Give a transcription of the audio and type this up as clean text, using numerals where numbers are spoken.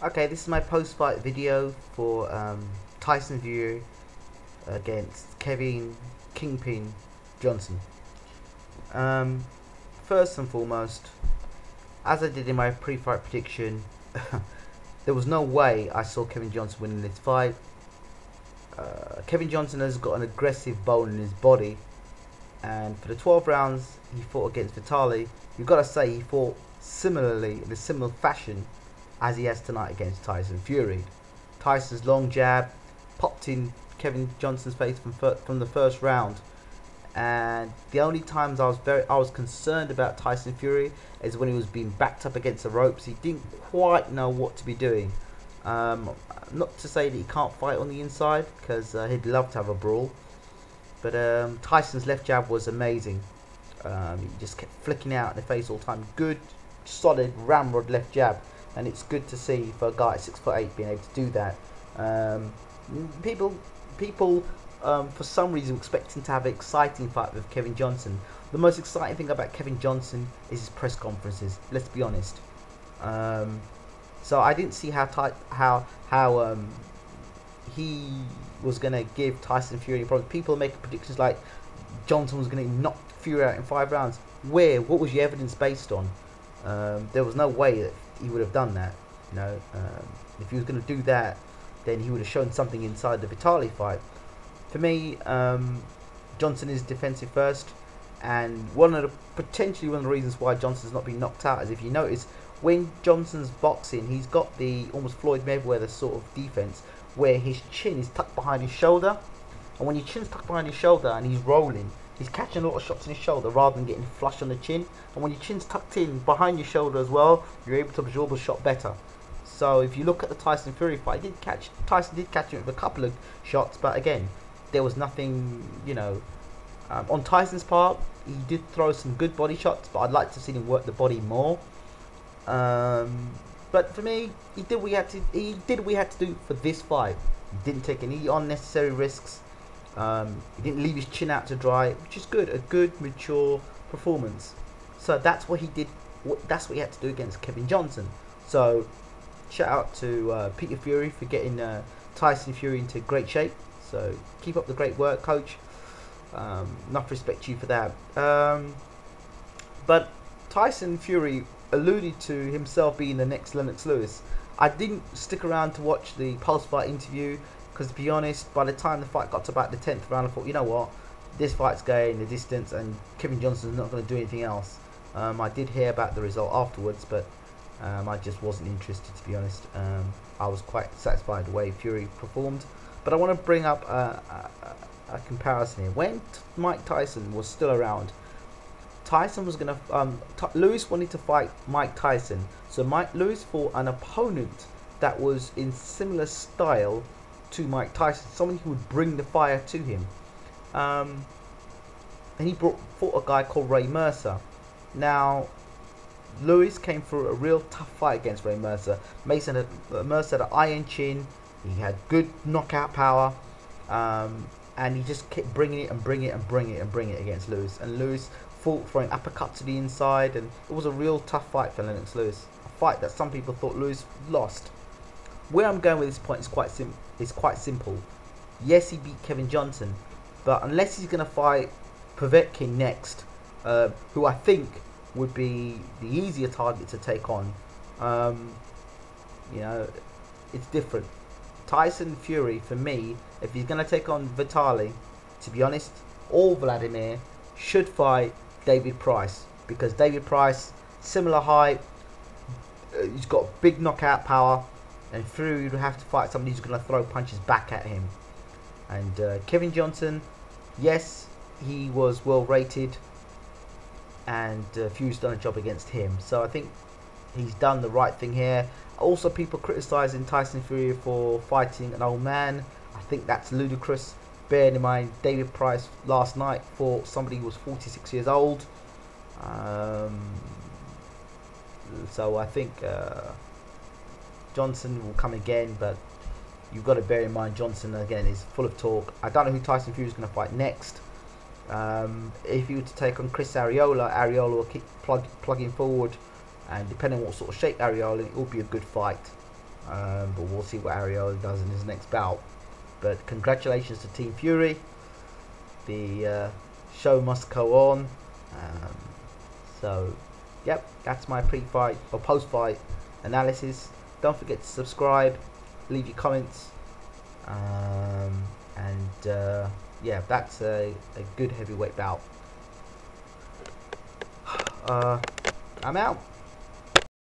Okay, this is my post-fight video for Tyson Fury against Kevin Kingpin Johnson. First and foremost, as I did in my pre-fight prediction, there was no way I saw Kevin Johnson winning this fight. Kevin Johnson has got an aggressive bone in his body, and for the 12 rounds he fought against Vitaly, you've got to say he fought similarly in a similar fashion as he has tonight against Tyson Fury. Tyson's long jab popped in Kevin Johnson's face from the first round, and the only times I was concerned about Tyson Fury is when he was being backed up against the ropes. He didn't quite know what to be doing. Not to say that he can't fight on the inside, because he'd love to have a brawl, but Tyson's left jab was amazing. He just kept flicking out in the face all the time. Good, solid ramrod left jab, and it's good to see for a guy at 6'8" being able to do that. People for some reason expecting to have an exciting fight with Kevin Johnson. The most exciting thing about Kevin Johnson is his press conferences. Let's be honest. So I didn't see how he was gonna give Tyson Fury problems. People making predictions like Johnson was gonna knock Fury out in 5 rounds. Where? What was your evidence based on? There was no way that he would have done that. You know, if he was going to do that, then he would have shown something inside the Vitaly fight. For me, Johnson is defensive first, and potentially one of the reasons why Johnson's not been knocked out is, if you notice, when Johnson's boxing, he's got the almost Floyd Mayweather sort of defense, where his chin is tucked behind his shoulder, and when your chin's tucked behind his shoulder and he's rolling, he's catching a lot of shots in his shoulder rather than getting flush on the chin. And when your chin's tucked in behind your shoulder as well, you're able to absorb a shot better. So if you look at the Tyson Fury fight, Tyson did catch him with a couple of shots, but again, there was nothing, you know. On Tyson's part, he did throw some good body shots, but I'd like to see him work the body more. But for me, he did what he had to do for this fight. He didn't take any unnecessary risks. He didn't leave his chin out to dry, which is good. A good, mature performance. So that's what he did. That's what he had to do against Kevin Johnson. So shout out to Peter Fury for getting Tyson Fury into great shape. So keep up the great work, coach. Enough respect to you for that. But Tyson Fury alluded to himself being the next Lennox Lewis. I didn't stick around to watch the post-fight interview, because to be honest, by the time the fight got to about the 10th round, I thought, you know what, this fight's going the distance and Kevin Johnson's not going to do anything else. I did hear about the result afterwards, but I just wasn't interested, to be honest. I was quite satisfied the way Fury performed. But I want to bring up a comparison here. When Mike Tyson was still around, Tyson was going to... Lewis wanted to fight Mike Tyson. So Lewis fought an opponent that was in similar style to Mike Tyson, someone who would bring the fire to him, and he fought a guy called Ray Mercer. Now, Lewis came through a real tough fight against Ray Mercer. Mercer had an iron chin, he had good knockout power, and he just kept bringing it against Lewis. And Lewis fought throwing uppercuts to the inside, and it was a real tough fight for Lennox Lewis. A fight that some people thought Lewis lost. Where I'm going with this point is quite simple. Yes, he beat Kevin Johnson, but unless he's going to fight Povetkin next, who I think would be the easier target to take on, you know, it's different. Tyson Fury, for me, if he's going to take on Vitaly, to be honest, or Vladimir, should fight David Price, because David Price, similar height, he's got big knockout power, and Fury would have to fight somebody who's going to throw punches back at him. And Kevin Johnson, yes, he was well rated, and Fury's done a job against him. So I think he's done the right thing here. Also, people criticising Tyson Fury for fighting an old man. I think that's ludicrous. Bearing in mind, David Price last night fought somebody who was 46 years old. So I think Johnson will come again, but you've got to bear in mind Johnson again is full of talk. I don't know who Tyson Fury is going to fight next. If he were to take on Chris Arreola will keep plugging forward, and depending on what sort of shape Arreola, it will be a good fight. But we'll see what Ariola does in his next bout. But congratulations to Team Fury. The show must go on. So, yep, that's my pre-fight or post-fight analysis. Don't forget to subscribe, leave your comments, and yeah, that's a good heavyweight bout. I'm out.